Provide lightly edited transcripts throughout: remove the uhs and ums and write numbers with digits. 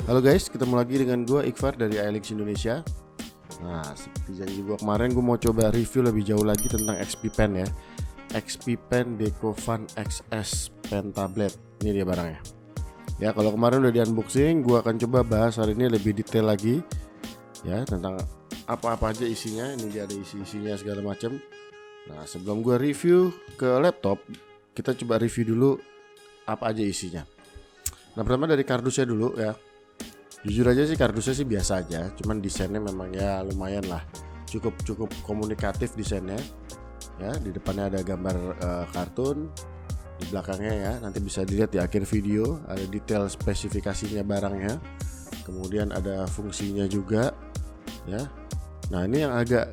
Halo guys, ketemu lagi dengan gue Iqfar dari iLeaks Indonesia. Nah, seperti janji gue kemarin, gue mau coba review lebih jauh lagi tentang XP Pen ya. XP Pen DecoFun XS Pen Tablet. Ini dia barangnya. Ya, kalau kemarin udah di unboxing, gue akan coba bahas hari ini lebih detail lagi ya tentang apa-apa aja isinya. Ini dia ada isi-isinya segala macam. Nah, sebelum gue review ke laptop, kita coba review dulu apa aja isinya. Nah, pertama dari kardusnya dulu ya. Jujur aja sih kardusnya sih biasa aja, cuman desainnya memang ya lumayan lah, cukup komunikatif desainnya. Ya, di depannya ada gambar kartun, di belakangnya ya nanti bisa dilihat di akhir video ada detail spesifikasinya barangnya, kemudian ada fungsinya juga ya. Nah, ini yang agak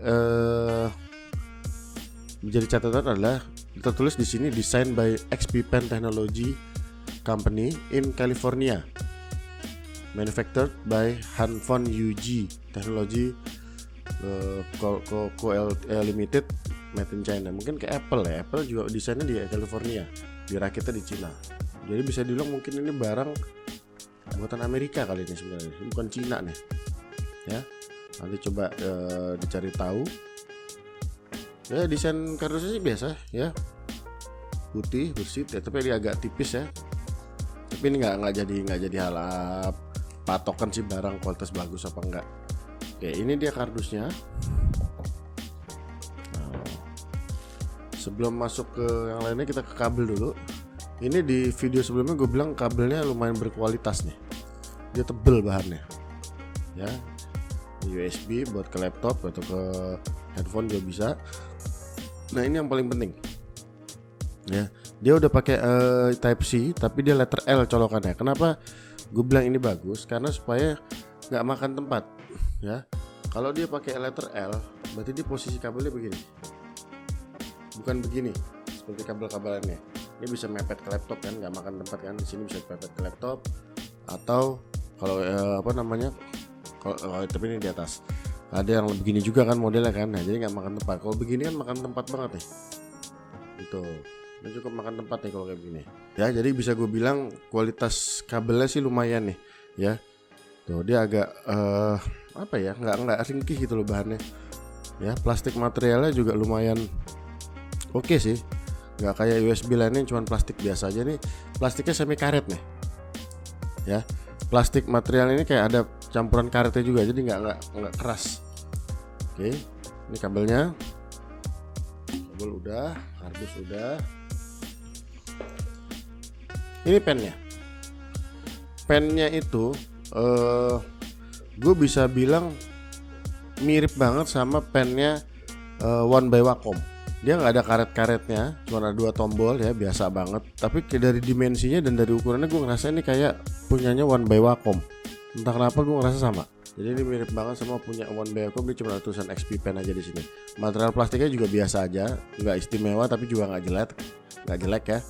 menjadi catatan adalah tertulis di sini design by XP Pen Technology Company in California. Manufactured by Hanfon UG Technology Co Limited, made in China. Mungkin kayak Apple ya. Apple juga desainnya di California, dirakitnya di Cina. Jadi bisa dibilang mungkin ini barang buatan Amerika kali ini sebenarnya, bukan Cina nih. Ya, nanti coba dicari tahu. Ya, desain kardusnya sih biasa ya, putih bersih ya, tapi ini agak tipis ya. Tapi ini nggak jadi hal patokan sih barang kualitas bagus apa enggak. Oke, ini dia kardusnya. Nah, sebelum masuk ke yang lainnya, kita ke kabel dulu. Ini di video sebelumnya gue bilang kabelnya lumayan berkualitas nih. Dia tebel bahannya. Ya, USB buat ke laptop atau ke handphone juga bisa. Nah, ini yang paling penting. Ya, dia udah pakai Type C, tapi dia letter L colokannya. Kenapa gue bilang ini bagus? Karena supaya nggak makan tempat ya. Kalau dia pakai letter L, berarti dia posisi kabelnya begini, bukan begini seperti kabel-kabelannya. Ini bisa mepet ke laptop kan, nggak makan tempat kan. Di sini bisa mepet ke laptop, atau kalau kalau tapi ini di atas ada yang begini juga kan modelnya kan. Nah, jadi nggak makan tempat. Kalau begini kan makan tempat banget nih. Gitu. Ini cukup makan tempat nih kalau kayak begini. Ya, jadi bisa gue bilang kualitas kabelnya sih lumayan nih, ya. Tuh, dia agak nggak ringkih gitu loh bahannya. Ya, plastik materialnya juga lumayan oke sih. Nggak kayak USB lainnya cuma plastik biasa aja, nih plastiknya semi karet nih. Ya, plastik material ini kayak ada campuran karetnya juga, jadi nggak keras. Oke, ini kabelnya. Kabel udah, kardus udah. Ini pennya itu gue bisa bilang mirip banget sama pennya One by Wacom. Dia nggak ada karet-karetnya, cuma ada 2 tombol ya, biasa banget. Tapi dari dimensinya dan dari ukurannya gue ngerasa ini kayak punyanya One by Wacom. Entah kenapa gue ngerasa sama. Jadi ini mirip banget sama punya One by Wacom. Dia cuma ada tulisan XP Pen aja di sini. Material plastiknya juga biasa aja, nggak istimewa tapi juga nggak jelek ya.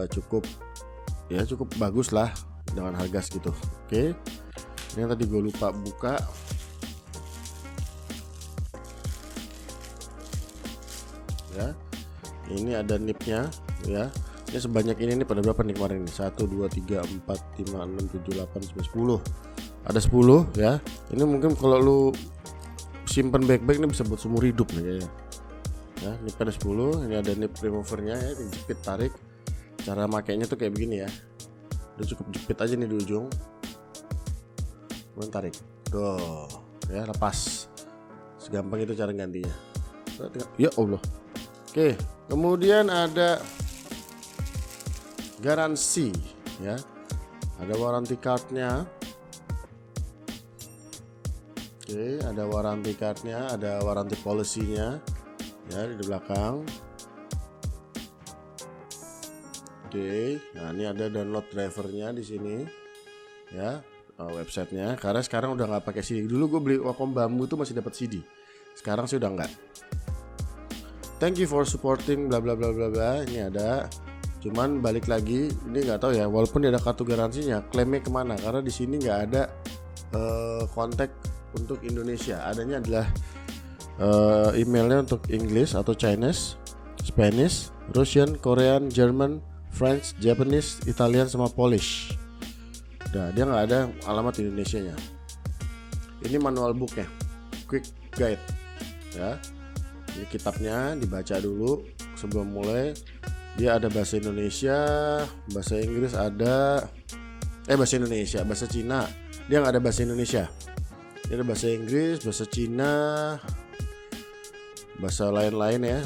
Cukup bagus lah dengan harga segitu. Oke, ini yang tadi gue lupa buka. Ya, ini ada nipnya ya. Ini sebanyak ini nih, pada berapa nih kemarin nih? 1, 2, 3, 4, 5, 6, 7, 8, 9, 10. Ada 10 ya. Ini mungkin kalau lu simpen backpack ini bisa buat seumur hidup nih kayaknya. Ya, nipnya ada 10. Ini ada nip removernya ya, dijepit tarik. Cara makainya tuh kayak begini ya. Udah cukup jepit aja nih di ujung, kemudian tarik, tuh ya, lepas. Segampang itu cara gantinya. Ya Allah. Oke, kemudian ada garansi ya, ada warranty cardnya. Oke, ada warranty cardnya, ada warranty policy-nya ya di belakang. Oke, nah ini ada download drivernya di sini ya, websitenya. Karena sekarang udah nggak pakai CD. Dulu gue beli Wacom bambu tuh masih dapat CD. Sekarang sih udah nggak. Thank you for supporting bla bla bla bla bla. Ini ada. Cuman balik lagi, ini nggak tahu ya. Walaupun dia ada kartu garansinya, klaimnya kemana? Karena di sini nggak ada kontak untuk Indonesia. Adanya adalah emailnya untuk English atau Chinese, Spanish, Russian, Korean, German, French, Japanese, Italian sama Polish. Nah, dia nggak ada alamat Indonesianya. Ini manual booknya, quick guide ya. Ini kitabnya dibaca dulu sebelum mulai. Dia ada bahasa Indonesia, bahasa Inggris ada, bahasa Indonesia, bahasa Cina. Dia nggak ada bahasa Indonesia. Dia ada bahasa Inggris, bahasa Cina, bahasa lain-lain ya.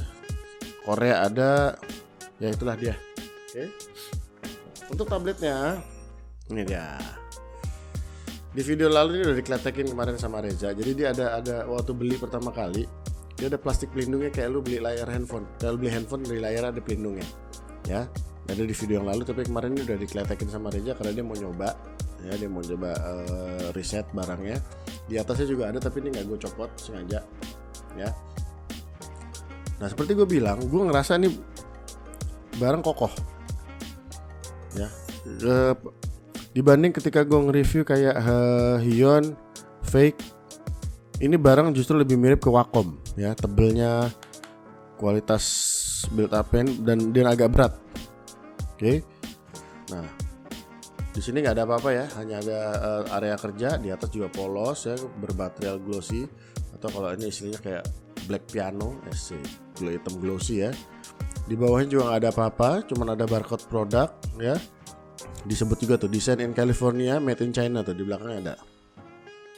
Korea ada, ya itulah dia. Oke. Untuk tabletnya, ini dia. Di video lalu ini udah dikletekin kemarin sama Reza. Jadi dia ada waktu beli pertama kali, dia ada plastik pelindungnya kayak lu beli layar handphone. Kalau beli handphone dari layar ada pelindungnya. Ya, ada di video yang lalu, tapi kemarin ini udah dikletekin sama Reza karena dia mau nyoba. Ya, dia mau coba riset barangnya. Di atasnya juga ada, tapi ini nggak gue copot sengaja. Ya. Nah, seperti gue bilang, gue ngerasa ini barang kokoh. Ya, dibanding ketika gue nge-review kayak Hyun, Fake, ini barang justru lebih mirip ke Wacom ya, tebelnya, kualitas build up-nya, dan dia agak berat. Oke. Nah, di sini nggak ada apa-apa ya, hanya ada area kerja, di atas juga polos ya, bermaterial glossy, atau kalau ini istilahnya kayak black piano, hitam glossy ya. Di bawahnya juga nggak ada apa-apa, cuman ada barcode produk ya. Disebut juga tuh design in California, made in China, tuh di belakangnya ada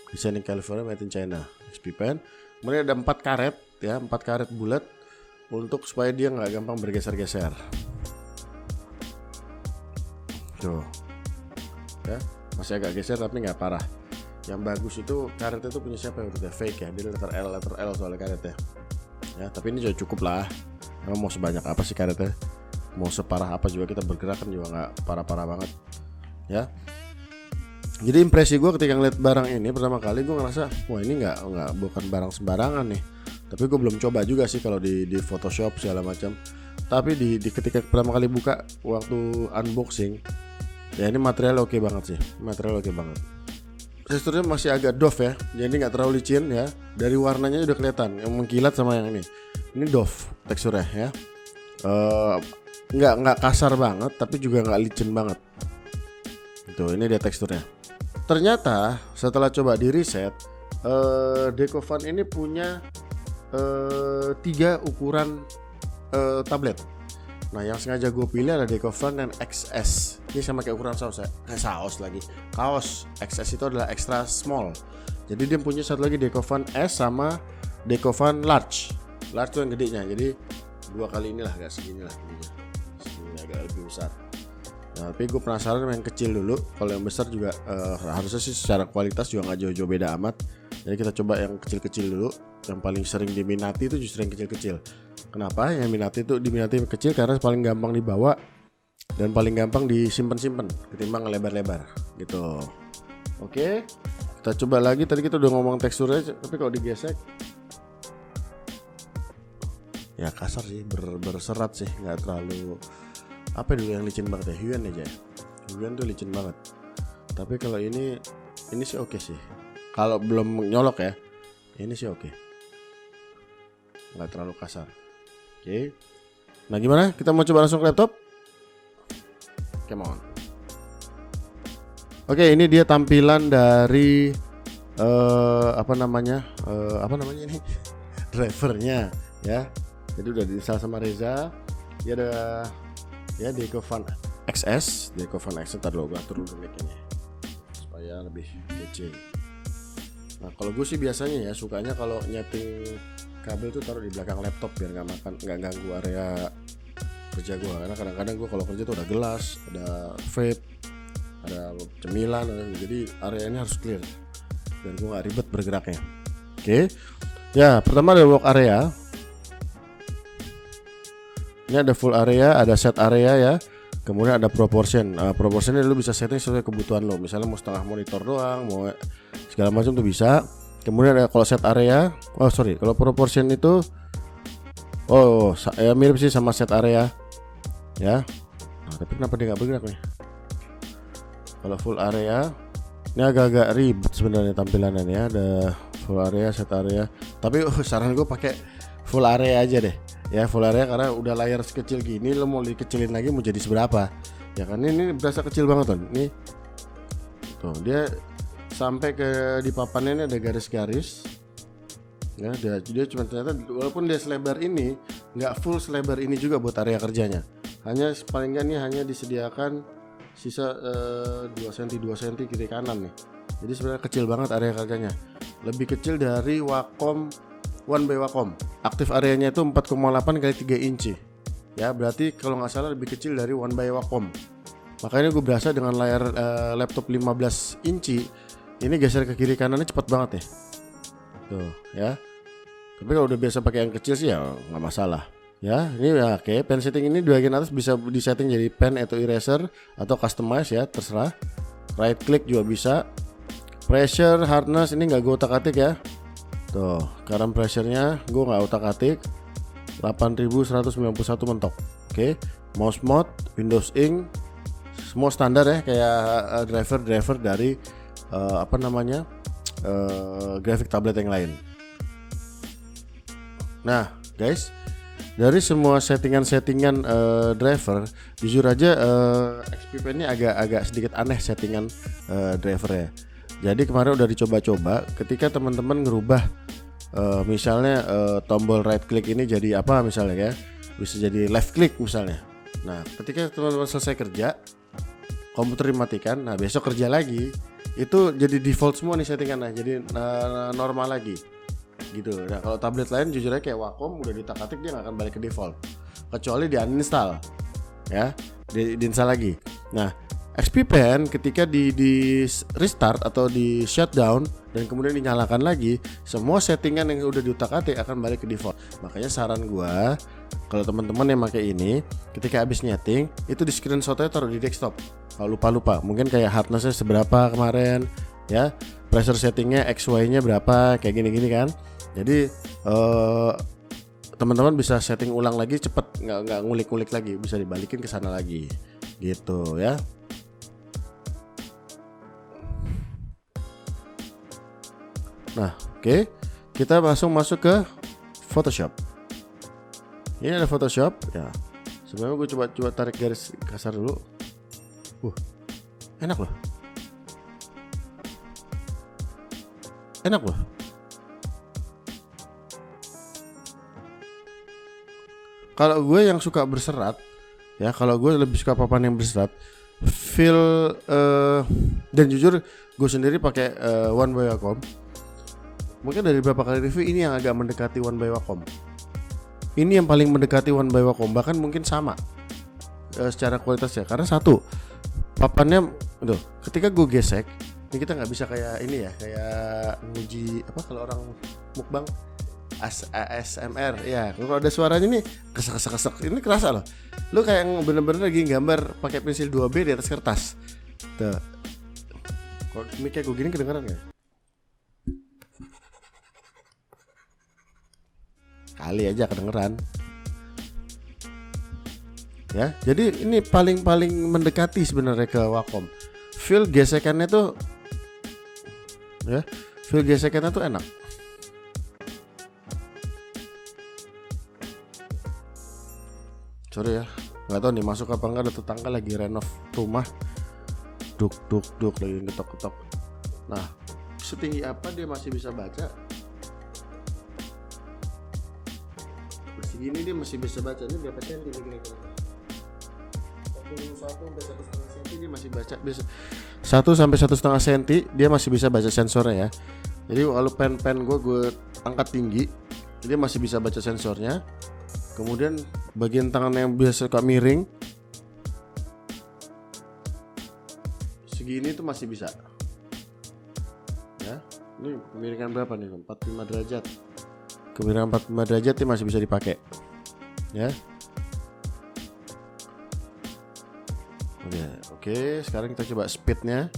design in California, made in China, XP Pen. Kemudian ada 4 karet ya, 4 karet bulat untuk supaya dia nggak gampang bergeser-geser. Tuh ya, masih agak geser tapi nggak parah. Yang bagus itu karetnya itu punya siapa, udah Fake ya, dia letter L soalnya karetnya ya. Tapi ini juga cukup lah, emang mau sebanyak apa sih karetnya, mau separah apa juga kita bergerak kan juga nggak parah-parah banget ya. Jadi impresi gue ketika ngeliat barang ini pertama kali, gue ngerasa wah ini bukan barang sembarangan nih. Tapi gue belum coba juga sih kalau di Photoshop segala macam. Tapi di ketika pertama kali buka waktu unboxing ya, ini material oke banget sih, material oke banget. Teksturnya masih agak doff ya, jadi nggak terlalu licin ya. Dari warnanya udah kelihatan yang mengkilat sama yang ini. Ini doff teksturnya ya. Nggak kasar banget, tapi juga nggak licin banget. Tuh, ini dia teksturnya. Ternyata setelah coba di riset, Decofan ini punya 3 ukuran tablet. Nah, yang sengaja gue pilih ada Decofan dan XS. Ini sama kayak ukuran saus ya. Kaos XS itu adalah extra small. Jadi dia punya satu lagi Decofan S sama Decofan large. Large itu yang gedenya. Jadi 2 kali inilah, agak segini lah gedenya. Segini agak lebih besar. Nah, tapi gue penasaran yang kecil dulu. Kalau yang besar juga harusnya sih secara kualitas juga nggak jauh-jauh beda amat. Jadi kita coba yang kecil-kecil dulu. Yang paling sering diminati itu justru yang kecil-kecil. Kenapa? Yang diminati kecil karena paling gampang dibawa dan paling gampang disimpan ketimbang lebar-lebar gitu. Oke, kita coba lagi. Tadi kita udah ngomong teksturnya, tapi kalau digesek ya kasar sih, berserat sih, nggak terlalu. Apa dulu yang licin banget ya? Hyun aja. Hyun tuh licin banget. Tapi kalau ini sih oke sih. Kalau belum nyolok ya, ini sih oke. Nggak terlalu kasar. Oke. Nah, gimana? Kita mau coba langsung ke laptop? Come on. Oke, ini dia tampilan dari apa namanya ini? Drivernya ya. Jadi udah diinstal sama Reza. Dia ada ya Decofan XS. Ntar lo gue atur dulu mic-nya supaya lebih kecil. Nah, kalau gue sih biasanya ya sukanya kalau nyeting kabel tuh taruh di belakang laptop biar nggak ganggu area kerja gue. Karena kadang-kadang gue kalau kerja tuh ada gelas, ada vape, ada cemilan, jadi areanya harus clear dan gue nggak ribet bergeraknya. Oke. Ya, pertama ada work area. Ini ada full area, ada set area ya. Kemudian ada proportion. Proportionnya lu bisa setting sesuai kebutuhan lo. Misalnya mau setengah monitor doang, mau segala macam tuh bisa. Kemudian ada kalau set area, kalau proportion itu ya mirip sih sama set area ya. Nah, tapi kenapa dia nggak bergerak nih? Kalau full area ini agak-agak ribet sebenarnya tampilannya ya. Ada full area, set area. Tapi saran gue pakai full area aja deh ya, full area karena udah layar sekecil gini, lo mau dikecilin lagi mau jadi seberapa ya kan. Ini berasa kecil banget kan. Ini Tuh, dia sampai ke di papannya ini ada garis-garis. Ya, dia cuma ternyata walaupun dia selebar ini, nggak full selebar ini juga buat area kerjanya. Hanya paling nggak nih hanya disediakan sisa 2 cm 2 cm kiri kanan nih. Jadi sebenarnya kecil banget area kerjanya. Lebih kecil dari Wacom One by Wacom. Aktif areanya itu 4,8 kali 3 inci. Ya, berarti kalau nggak salah lebih kecil dari One by Wacom. Makanya gue berasa dengan layar laptop 15 inci ini geser ke kiri kanannya cepat banget ya. Tuh ya. Tapi kalau udah biasa pakai yang kecil sih ya nggak masalah. Ya, ini ya oke. Pen setting ini di bagian atas bisa disetting jadi pen atau eraser atau customize ya, terserah. Right click juga bisa. Pressure, hardness ini nggak gue otak-atik ya. Tuh, current pressure-nya gue nggak otak-atik. 8191 mentok. Oke. Mouse mode, Windows Ink, semua standar ya, kayak driver dari graphic tablet yang lain. Nah guys, dari semua settingan driver, jujur aja XP Pen ini agak sedikit aneh settingan drivernya. Jadi kemarin udah dicoba-coba, ketika teman-teman ngerubah misalnya tombol right click ini jadi apa misalnya ya, bisa jadi left click misalnya. Nah ketika teman-teman selesai kerja, komputer dimatikan, nah besok kerja lagi, itu jadi default semua nih settingannya, jadi normal lagi gitu. Nah kalau tablet lain jujur aja kayak Wacom udah ditak-atik dia nggak akan balik ke default, kecuali di uninstall ya, diinstal lagi. Nah XP Pen ketika di restart atau di shutdown dan kemudian dinyalakan lagi, semua settingan yang udah diutak-atik akan balik ke default. Makanya saran gua kalau teman-teman yang pakai ini, ketika habis nyeting itu di screenshotnya taruh di desktop. Kalau lupa-lupa, mungkin kayak hardnessnya seberapa kemarin, ya, pressure settingnya XY-nya berapa, kayak gini-gini kan. Jadi teman-teman bisa setting ulang lagi cepet, nggak ngulik-ngulik lagi, bisa dibalikin ke sana lagi, gitu ya. Nah, oke. Kita langsung masuk ke Photoshop. Ini ada Photoshop ya. Sebenarnya gue coba tarik garis kasar dulu. Enak loh. Enak loh. Kalau gue yang suka berserat, ya kalau gue lebih suka papan yang berserat, feel dan jujur gue sendiri pakai One by Wacom. Mungkin dari beberapa kali review ini yang agak mendekati One by Wacom. Ini yang paling mendekati One by Wacom, bahkan mungkin sama secara kualitasnya. Karena satu, papannya, tuh, ketika gue gesek, ini kita nggak bisa kayak ini ya, kayak nguji apa kalau orang mukbang ASMR ya. Kalau ada suaranya nih kesek, ini kerasa loh. Lu kayak bener-bener lagi gambar pakai pensil 2B di atas kertas. Tuh, kalau mic-nya gue gini kedengeran nggak? Kali aja kedengeran. Ya, jadi ini paling mendekati sebenarnya ke Wacom. Feel gesekannya tuh, ya, feel gesekannya tuh enak. Sorry ya, nggak tahu nih masuk apa enggak, ada tetangga lagi renov rumah. Duk lagi ketok. Nah, setinggi apa dia masih bisa baca? Segini dia masih bisa baca. Ini berapa senti kira-kira? 1 sampai 1,5 senti dia masih baca. 1 sampai 1,5 senti dia masih bisa baca sensornya ya. Jadi kalau pen gue angkat tinggi, dia masih bisa baca sensornya. Kemudian bagian tangan yang biasa suka miring, segini itu masih bisa. Ya, ini kemiringan berapa nih? 45 derajat. Kemiringan 45 derajat ini masih bisa dipakai. Ya. Oke, sekarang kita coba speednya.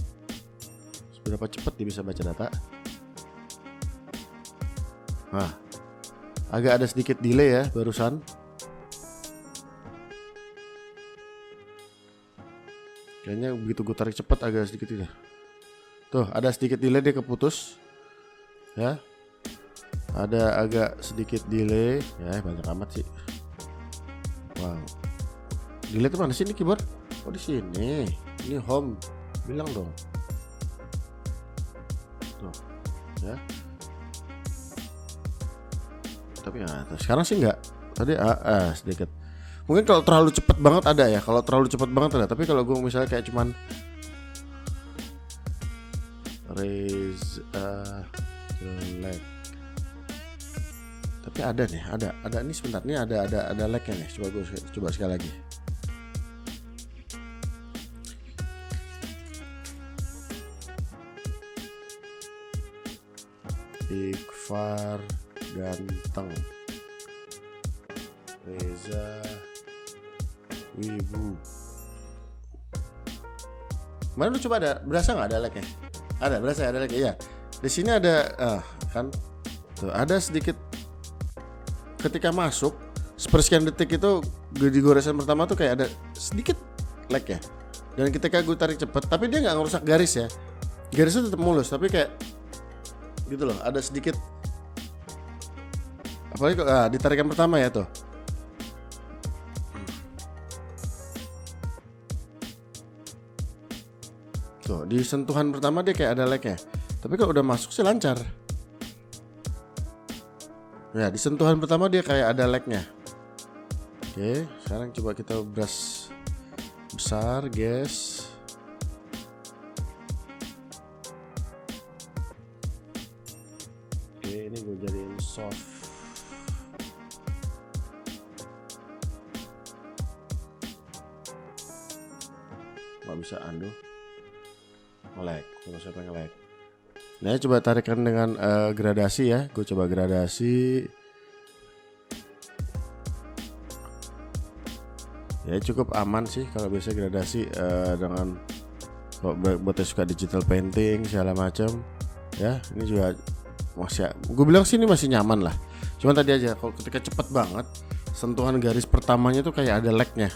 Seberapa cepat dia bisa baca data. Nah, agak ada sedikit delay ya barusan. Kayaknya begitu gue tarik cepat agak sedikit ya. Tuh, ada sedikit delay, dia keputus. Ya. Ada agak sedikit delay, ya banyak amat sih. Wow. Delay itu mana sih ini keyboard? Oh di sini. Ini home. Bilang dong. ya. Tapi ya, sekarang sih enggak. Tadi sedikit. Mungkin kalau terlalu cepat banget ada ya. Kalau terlalu cepat banget ada. Tapi kalau gue misalnya kayak cuman raise lag. Tapi ada nih, ada ini sebentar nih ada lagnya nih. Coba sekali lagi. Iqfar ganteng, Reza Wibu. Mana lu coba berasa nggak ada lagnya? Berasa ada lagnya ya. Di sini ada kan tuh ada sedikit ketika masuk sepersekian detik itu di goresan pertama tuh kayak ada sedikit lag ya. Dan ketika gue tarik cepet, tapi dia nggak ngerusak garis ya. Garisnya tetap mulus, tapi kayak gitu loh, ada sedikit. Apalagi di tarikan pertama ya tuh. Tuh, di sentuhan pertama dia kayak ada lag-nya. Tapi kalau udah masuk sih lancar. Ya, di sentuhan pertama dia kayak ada lag-nya. Oke, sekarang coba kita brush besar, guys. Oke, ini gue jadiin soft. Gak bisa undo. Nge-lag, Photoshop nge-lag. Nah, coba tarikan dengan gradasi ya. Gue coba gradasi. Ya cukup aman sih kalau biasa gradasi dengan buat yang suka digital painting segala macam. Ya, ini juga masih, gue bilang sih ini masih nyaman lah. Cuman tadi aja kalau ketika cepet banget, sentuhan garis pertamanya tuh kayak ada lag-nya.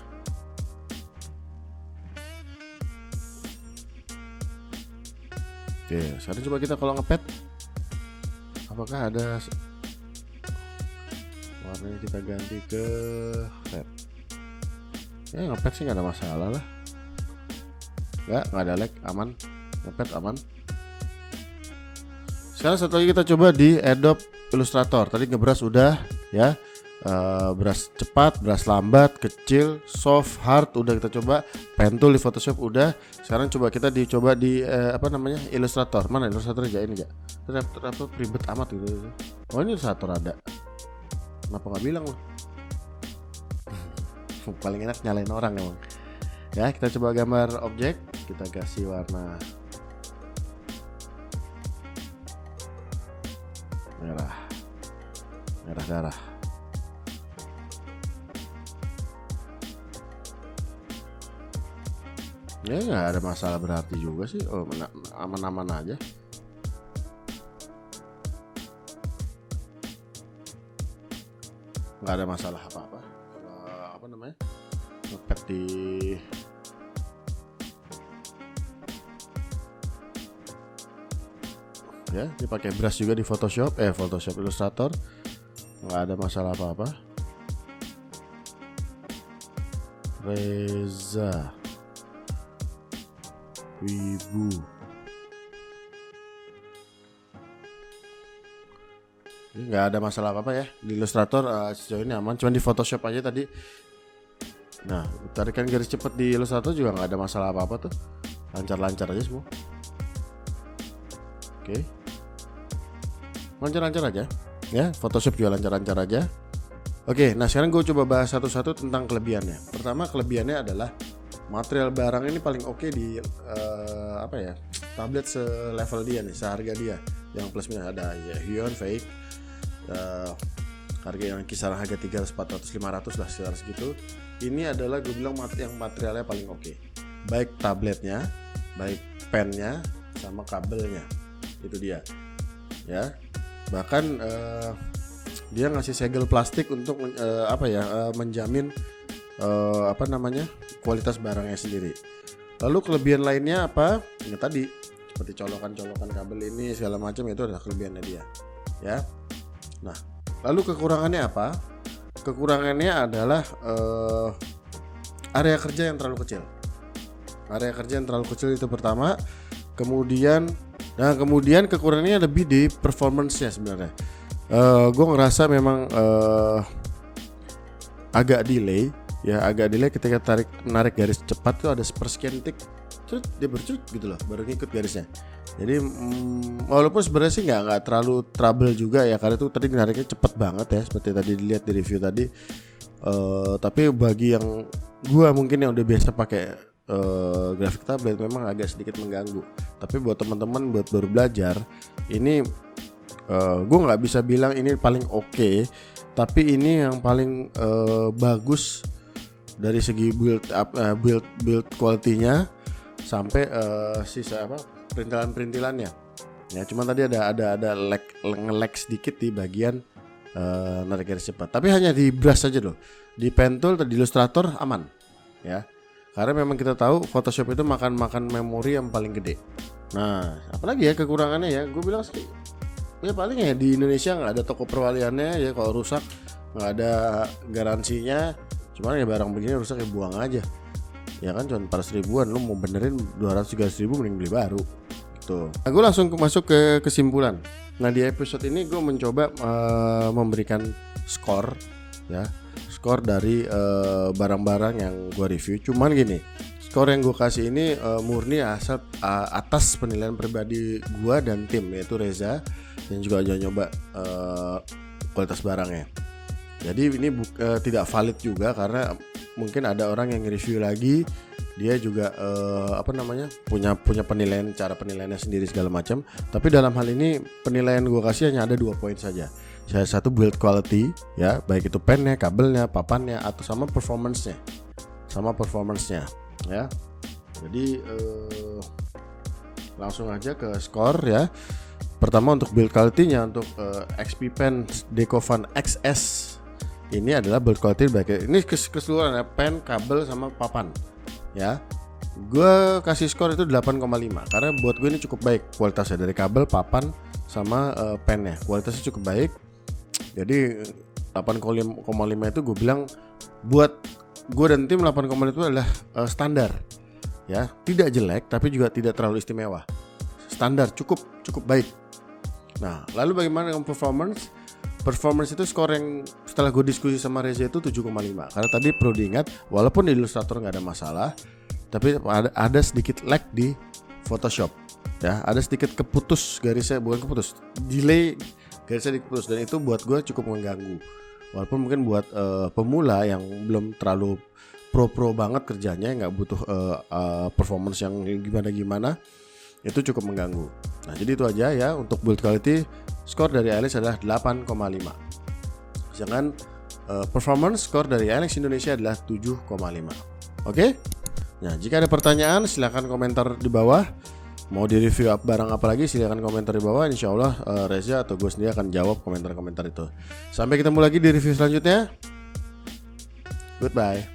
Oke, sekarang coba kita kalau ngepet, apakah ada warnanya kita ganti ke red. Ya ngepet sih nggak ada masalah lah. Nggak ada lag, aman. Ngepet aman. Sekarang satu lagi kita coba di Adobe Illustrator. Tadi ngebrush udah ya. Brush cepat, brush lambat, kecil, soft, hard udah kita coba. Pen tool di Photoshop udah. Sekarang coba kita dicoba di Illustrator. Mana Illustrator aja ini ya? Ternyata ribet amat gitu. Oh ini Illustrator ada. Kenapa nggak bilang loh? Paling enak nyalain orang emang. Ya kita coba gambar objek. Kita kasih warna merah darah. Ya nggak ada masalah berarti juga sih. Oh aman-aman aja. Nggak ada masalah apa-apa. Apa namanya? Ngepet di ya, dipakai brush juga di Photoshop Illustrator. Nggak ada masalah apa-apa. Reza Wibu. Ini nggak ada masalah apa-apa ya di Illustrator, sejauh ini aman. Cuman di Photoshop aja tadi. Nah, tarikan garis cepat di Illustrator juga nggak ada masalah apa-apa tuh, lancar-lancar aja semua. Oke, lancar-lancar aja ya. Photoshop juga lancar-lancar aja. Oke, nah sekarang gue coba bahas satu-satu tentang kelebihannya. Pertama, kelebihannya adalah material barang ini paling oke di tablet selevel dia nih, seharga dia. Yang plus minus ada ya Huion, Fake, harga yang kisaran harga 300, 400, 500 lah sekitar segitu. Ini adalah gue bilang yang materialnya paling oke. Baik tabletnya, baik pennya, sama kabelnya. Itu dia. Ya. Bahkan dia ngasih segel plastik untuk menjamin kualitas barangnya sendiri. Lalu kelebihan lainnya apa? Ini tadi seperti colokan-colokan kabel ini segala macam, itu adalah kelebihannya dia. Ya. Nah, lalu kekurangannya apa? Kekurangannya adalah area kerja yang terlalu kecil. Area kerja yang terlalu kecil itu pertama. Kemudian Nah kemudian kekurangannya lebih di performance-nya sebenarnya. Gue ngerasa memang agak delay ketika menarik garis cepat tuh ada sepersekian detik, dia bercut gitu loh, baru ngikut garisnya. Jadi walaupun sebenarnya sih nggak terlalu trouble juga ya, karena itu tadi nariknya cepet banget ya, seperti tadi dilihat di review tadi. Tapi bagi yang gua mungkin yang udah biasa pakai graphic tablet memang agak sedikit mengganggu. Tapi buat teman-teman buat baru belajar ini, gua nggak bisa bilang ini paling oke, tapi ini yang paling bagus dari segi build quality-nya sampai sisa perintilan-perintilannya. Ya cuman tadi ada nge-lag sedikit di bagian narik garis cepat. Tapi hanya di brush saja loh. Di pen tool atau di Illustrator aman ya. Karena memang kita tahu Photoshop itu makan memori yang paling gede. Nah, apalagi ya kekurangannya ya, gue bilang sih ya paling ya di Indonesia nggak ada toko perwaliannya ya, kalau rusak nggak ada garansinya. Cuman ya barang begini rusak ya buang aja. Ya kan cuma 400 ribuan, lu mau benerin 200-300 ribu mending beli baru gitu. Nah, gue langsung masuk ke kesimpulan. Nah di episode ini gue mencoba memberikan skor ya, skor dari barang-barang yang gue review. Cuman gini, skor yang gue kasih ini murni asal atas penilaian pribadi gue dan tim, yaitu Reza yang juga aja nyoba kualitas barangnya. Jadi ini tidak valid juga, karena mungkin ada orang yang review lagi, dia juga punya penilaian, cara penilaiannya sendiri segala macam. Tapi dalam hal ini penilaian gue kasih hanya ada 2 poin saja. Salah satu build quality ya, baik itu pennya, kabelnya, papannya, atau sama performance-nya ya. Jadi langsung aja ke skor ya. Pertama untuk build quality-nya, untuk XP Pen Decofan XS ini adalah build quality baik ini keseluruhan ya, pen, kabel, sama papan ya. Gue kasih skor itu 8,5 karena buat gue ini cukup baik kualitasnya, dari kabel, papan, sama pennya kualitasnya cukup baik. Jadi 8,5 itu gue bilang buat gue dan tim 8,5 itu adalah standar ya, tidak jelek tapi juga tidak terlalu istimewa, standar, cukup baik. Nah lalu bagaimana dengan performance itu skor yang setelah gue diskusi sama Reza itu 7,5. Karena tadi perlu diingat, walaupun di Illustrator nggak ada masalah, tapi ada sedikit lag di Photoshop ya, ada sedikit keputus garisnya, bukan keputus, delay garisnya diputus, dan itu buat gue cukup mengganggu. Walaupun mungkin buat pemula yang belum terlalu pro banget kerjanya, nggak butuh performance yang gimana, itu cukup mengganggu. Nah jadi itu aja ya untuk build quality. Skor dari Alex adalah 8,5. Sedangkan performance skor dari Alex Indonesia adalah 7,5. Oke? Nah, jika ada pertanyaan silahkan komentar di bawah. Mau di review barang apa lagi silahkan komentar di bawah. Insya Allah Reza atau gue sendiri akan jawab komentar-komentar itu. Sampai ketemu lagi di review selanjutnya. Goodbye.